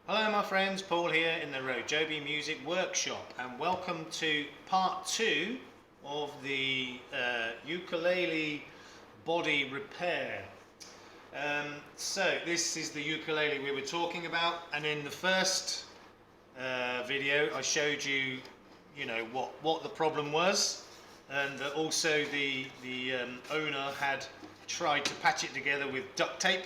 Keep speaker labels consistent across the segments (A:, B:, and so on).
A: Hello my friends, Paul here in the RoJoBe Music Workshop, and welcome to part 2 of the ukulele body repair. So this is the ukulele we were talking about, and in the first video I showed you, what the problem was, and that also the owner had tried to patch it together with duct tape.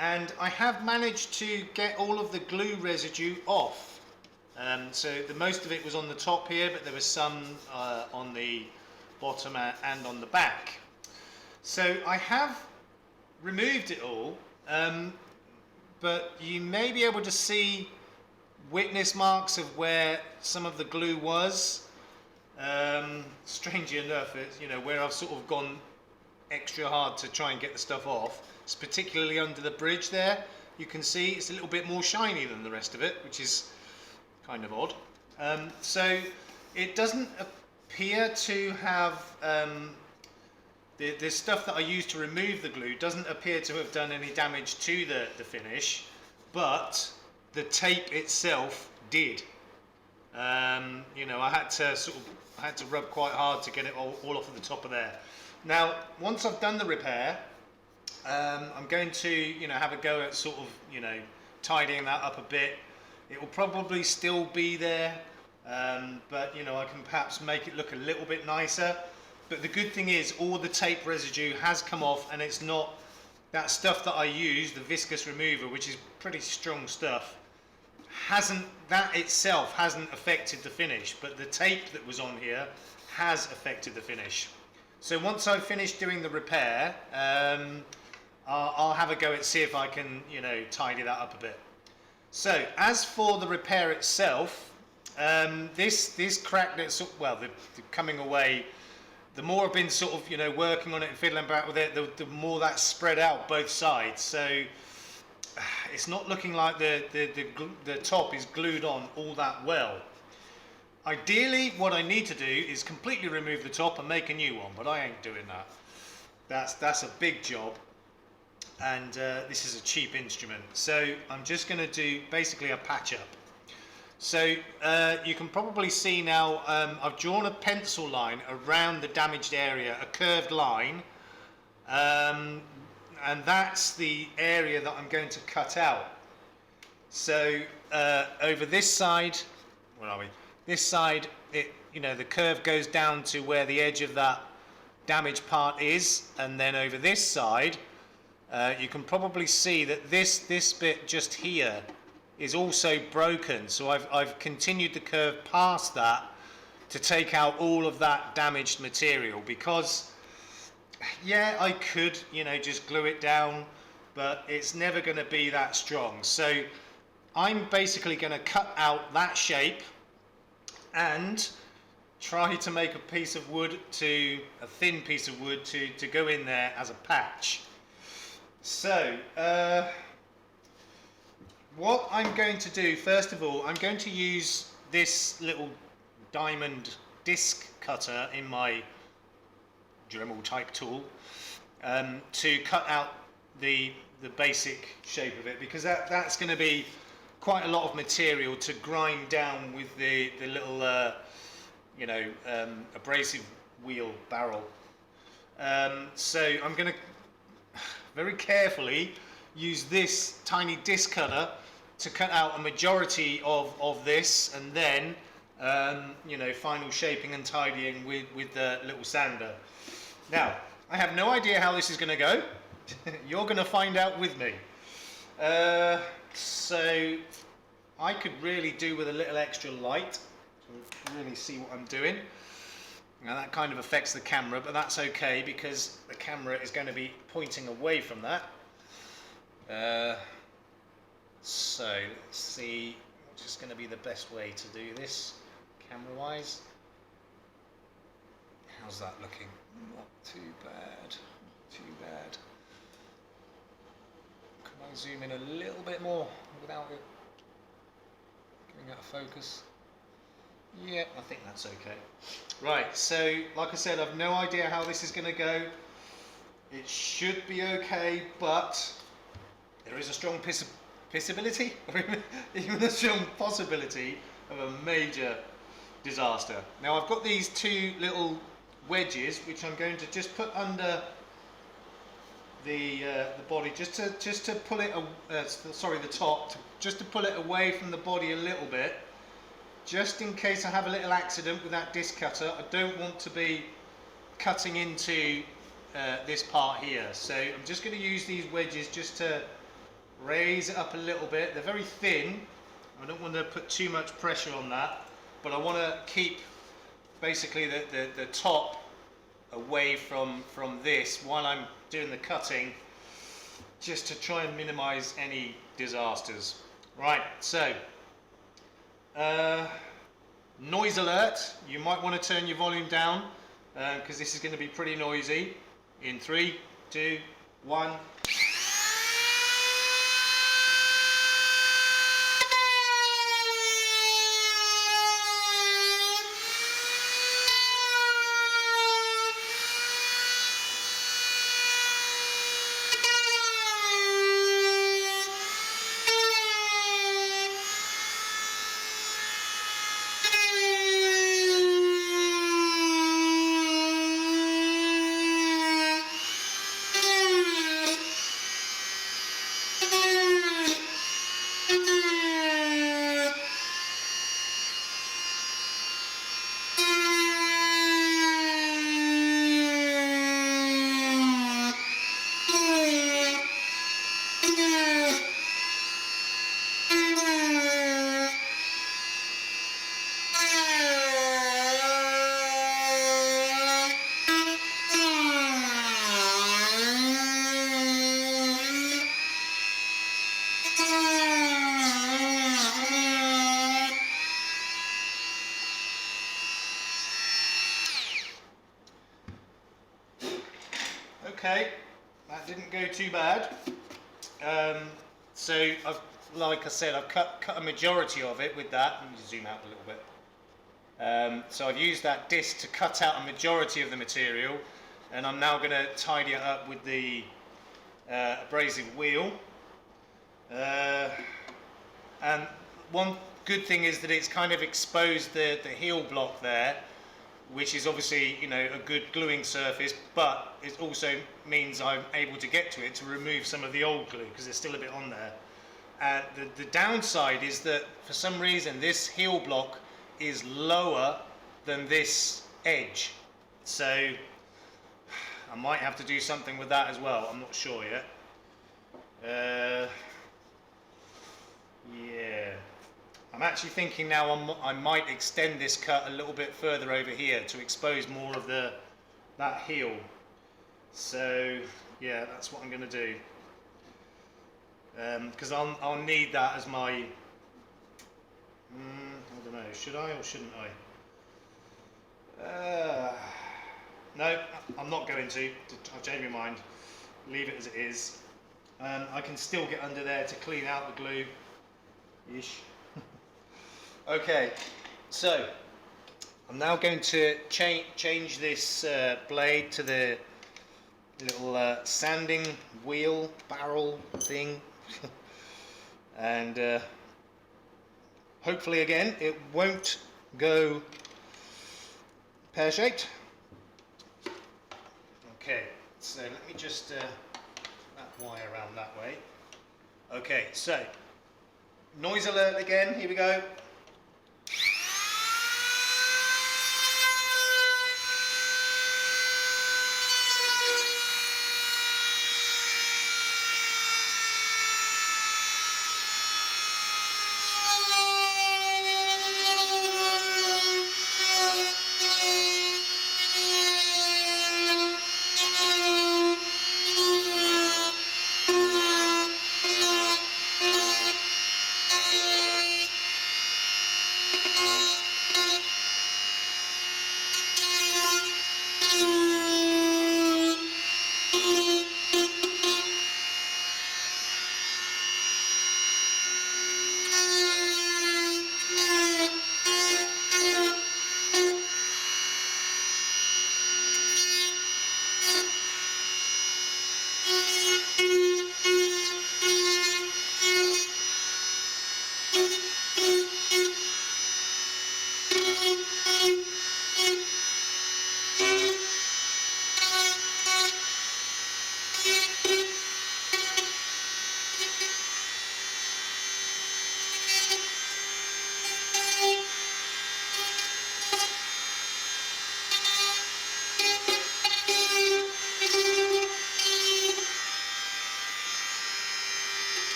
A: And I have managed to get all of the glue residue off. So the most of it was on the top here, but there was some on the bottom and on the back. So I have removed it all, but you may be able to see witness marks of where some of the glue was. Strangely enough, it's, where I've sort of gone extra hard to try and get the stuff off. It's particularly under the bridge there. You can see it's a little bit more shiny than the rest of it, which is kind of odd. So it doesn't appear to have the stuff that I used to remove the glue doesn't appear to have done any damage to the finish, but the tape itself did. I had to rub quite hard to get it all off of the top of there. Now, once I've done the repair, I'm going to, have a go at sort of, tidying that up a bit. It will probably still be there, but, I can perhaps make it look a little bit nicer. But the good thing is all the tape residue has come off, and it's not that stuff that I used, the viscous remover, which is pretty strong stuff, that itself hasn't affected the finish, but the tape that was on here has affected the finish. So once I've finished doing the repair, I'll have a go at see if I can, tidy that up a bit. So as for the repair itself, this crack that's, the coming away, the more I've been sort of, working on it and fiddling about with it, the more that's spread out both sides. So it's not looking like the top is glued on all that well. Ideally, what I need to do is completely remove the top and make a new one, but I ain't doing that. That's a big job, and this is a cheap instrument. So I'm just going to do basically a patch up. So you can probably see now I've drawn a pencil line around the damaged area, a curved line, and that's the area that I'm going to cut out. So over this side, where are we? This side, the curve goes down to where the edge of that damaged part is, and then over this side, you can probably see that this bit just here is also broken. So I've continued the curve past that to take out all of that damaged material, because yeah, I could just glue it down, but it's never going to be that strong. So I'm basically going to cut out that shape and try to make a thin piece of wood to go in there as a patch. So what I'm going to do, first of all, I'm going to use this little diamond disc cutter in my Dremel type tool to cut out the basic shape of it, because that's going to be quite a lot of material to grind down with the little abrasive wheel barrel. So I'm going to very carefully use this tiny disc cutter to cut out a majority of this, and then final shaping and tidying with the little sander. Now, I have no idea how this is going to go. You're going to find out with me. So I could really do with a little extra light to really see what I'm doing. Now that kind of affects the camera, but that's okay because the camera is going to be pointing away from that. So let's see what's just going to be the best way to do this camera wise. How's that looking? Not too bad, not too bad. Can I zoom in a little bit more without it giving out a focus? Yeah, I think that's okay. Right, so like I said, I've no idea how this is going to go. It should be okay, but there is a strong possibility, or even the strong possibility of a major disaster. Now I've got these two little wedges which I'm going to just put under the body, just to pull it, sorry, the top, just to pull it away from the body a little bit, just in case I have a little accident with that disc cutter. I don't want to be cutting into this part here, so I'm just going to use these wedges just to raise it up a little bit. They're very thin. I don't want to put too much pressure on that, but I want to keep basically the top away from this while I'm doing the cutting, just to try and minimize any disasters. Right, so noise alert. You might want to turn your volume down because this is going to be pretty noisy. In 3, 2, 1. Okay, that didn't go too bad. So like I said, I've cut a majority of it with that. Let me zoom out a little bit. So I've used that disc to cut out a majority of the material, and I'm now going to tidy it up with the abrasive wheel. And one good thing is that it's kind of exposed the heel block there, which is obviously, you know, a good gluing surface, but it also means I'm able to get to it to remove some of the old glue because there's still a bit on there. And the downside is that for some reason this heel block is lower than this edge, so I might have to do something with that as well. I'm not sure yet. Yeah, I'm actually thinking now I might extend this cut a little bit further over here to expose more of that heel. So yeah, that's what I'm going to do, because I'll need that as my I don't know, should I or shouldn't I? No, I'm not going to. I've changed my mind. Leave it as it is. I can still get under there to clean out the glue ish. Okay, so I'm now going to change this blade to the little sanding wheel barrel thing and hopefully again it won't go pear-shaped. Okay, so let me just that wire around that way. Okay, so noise alert again, here we go.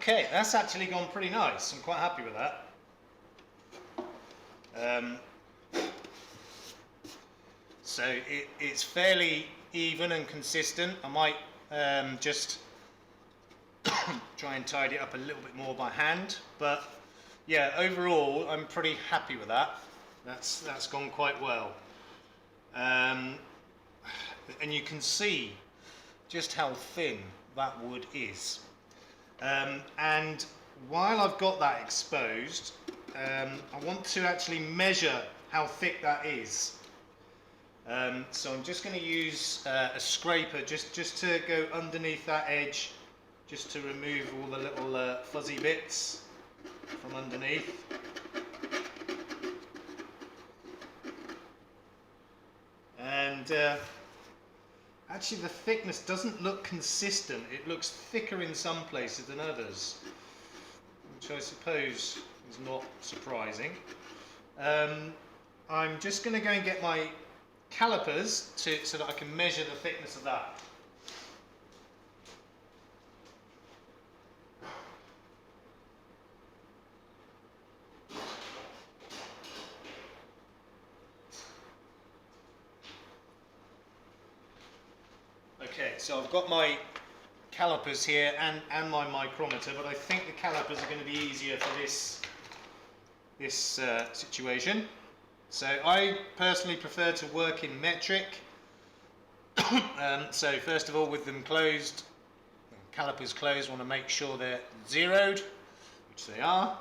A: Okay, that's actually gone pretty nice. I'm quite happy with that. So it's fairly even and consistent. I might just try and tidy it up a little bit more by hand, but yeah, overall I'm pretty happy with that. That's gone quite well, and you can see just how thin that wood is. And while I've got that exposed, I want to actually measure how thick that is. So I'm just going to use a scraper just to go underneath that edge, just to remove all the little fuzzy bits from underneath. And actually the thickness doesn't look consistent. It looks thicker in some places than others, which I suppose is not surprising. I'm just going to go and get my calipers so that I can measure the thickness of that. Okay, so I've got my calipers here and my micrometer, but I think the calipers are going to be easier for this situation. So I personally prefer to work in metric. So first of all, with them closed, calipers closed, I want to make sure they're zeroed, which they are.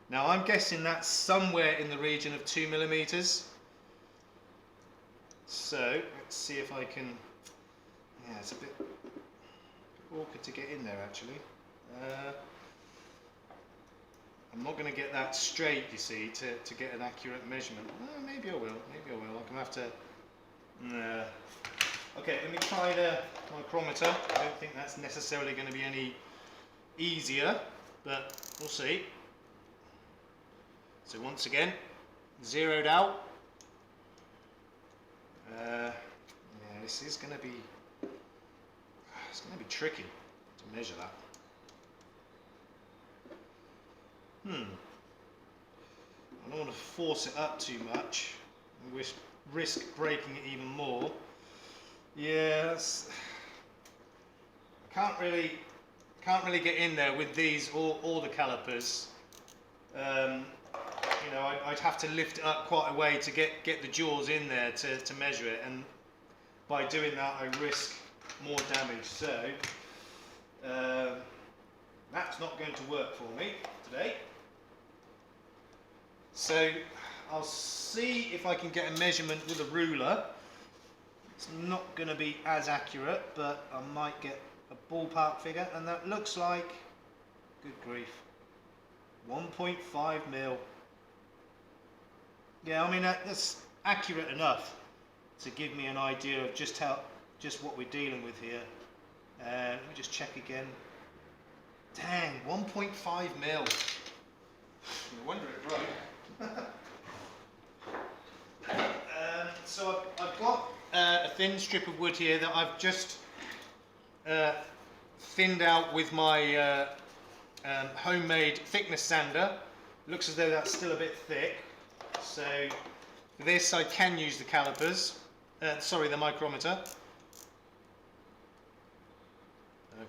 A: Now I'm guessing that's somewhere in the region of 2 millimeters. So let's see if I can. Yeah, it's a bit awkward to get in there actually. I'm not going to get that straight, you see, to get an accurate measurement. Maybe I will. I'm going to have to. Okay, let me try the micrometer. I don't think that's necessarily going to be any easier, but we'll see. So once again, zeroed out. Yeah, this is going to be. It's going to be tricky to measure that. I don't want to force it up too much and risk breaking it even more. Yeah, I can't really get in there with these or the calipers. You know, I'd have to lift it up quite a way to get the jaws in there to measure it, and by doing that I risk more damage. So that's not going to work for me today. So I'll see if I can get a measurement with a ruler. It's not going to be as accurate, but I might get a ballpark figure, and that looks like, good grief, 1.5 mil. Yeah, I mean that's accurate enough to give me an idea of just what we're dealing with here. Let me just check again. Dang, 1.5 mil. No wonder it broke. So I've got a thin strip of wood here that I've just thinned out with my homemade thickness sander. Looks as though that's still a bit thick. So for this I can use the calipers, the micrometer.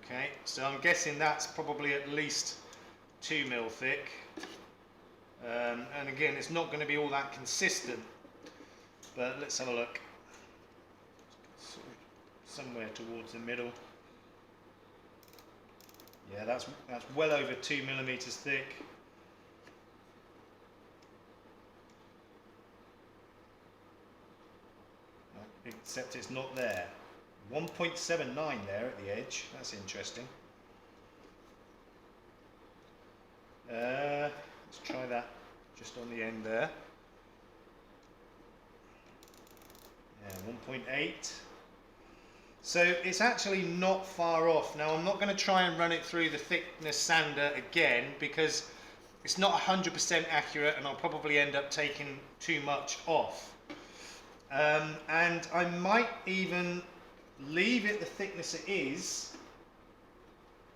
A: Okay, so I'm guessing that's probably at least 2 mil thick. And again, it's not going to be all that consistent, but let's have a look. Somewhere towards the middle. Yeah, that's well over 2 millimeters thick. Except it's not there. 1.79 there at the edge. That's interesting. Let's try that just on the end there. Yeah, 1.8. So it's actually not far off. Now I'm not going to try and run it through the thickness sander again because it's not 100% accurate and I'll probably end up taking too much off. And I might even leave it the thickness it is,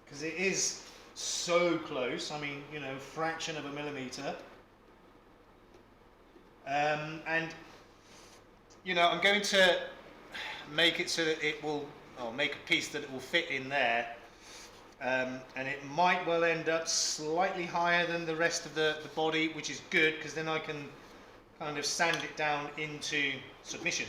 A: because it is so close. I mean, you know, fraction of a millimeter. And you know, I'm going to make it so that it will, or make a piece that it will fit in there. And it might well end up slightly higher than the rest of the body, which is good, because then I can kind of sand it down into submission.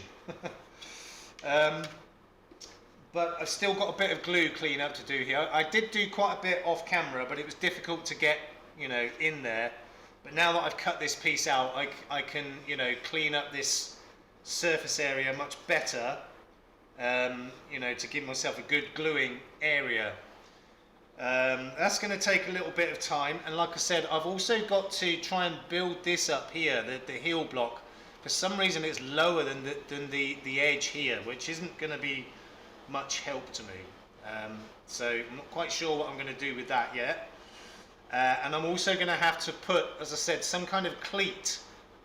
A: But I've still got a bit of glue cleanup to do here. I did do quite a bit off camera, but it was difficult to get, you know, in there. But now that I've cut this piece out, I can, you know, clean up this surface area much better, you know, to give myself a good gluing area. That's going to take a little bit of time, and like I said, I've also got to try and build this up here, the heel block. For some reason it's lower than the edge here, which isn't going to be much help to me. So I'm not quite sure what I'm going to do with that yet. And I'm also going to have to put, as I said, some kind of cleat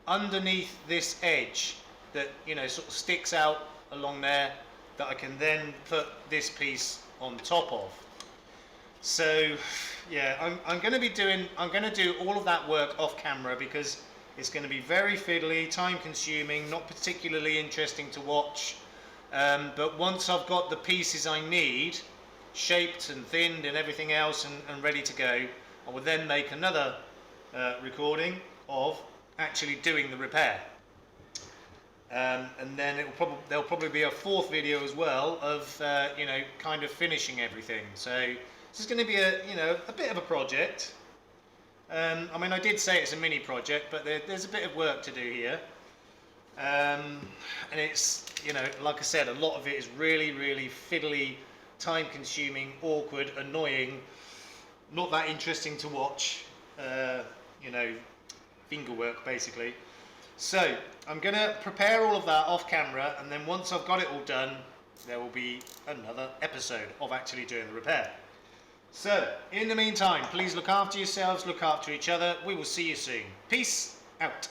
A: underneath this edge that, you know, sort of sticks out along there, that I can then put this piece on top of. So yeah, I'm going to do all of that work off camera, because it's going to be very fiddly, time consuming, not particularly interesting to watch. But once I've got the pieces I need shaped and thinned and everything else and ready to go, I will then make another recording of actually doing the repair. And then there'll probably be a fourth video as well of you know, kind of finishing everything. So this is going to be a bit of a project. I mean, I did say it's a mini project, but there's a bit of work to do here. And it's, you know, like I said, a lot of it is really, really fiddly, time consuming, awkward, annoying, not that interesting to watch, you know, finger work basically. So I'm going to prepare all of that off camera, and then once I've got it all done, there will be another episode of actually doing the repair. So in the meantime, please look after yourselves, look after each other. We will see you soon. Peace out.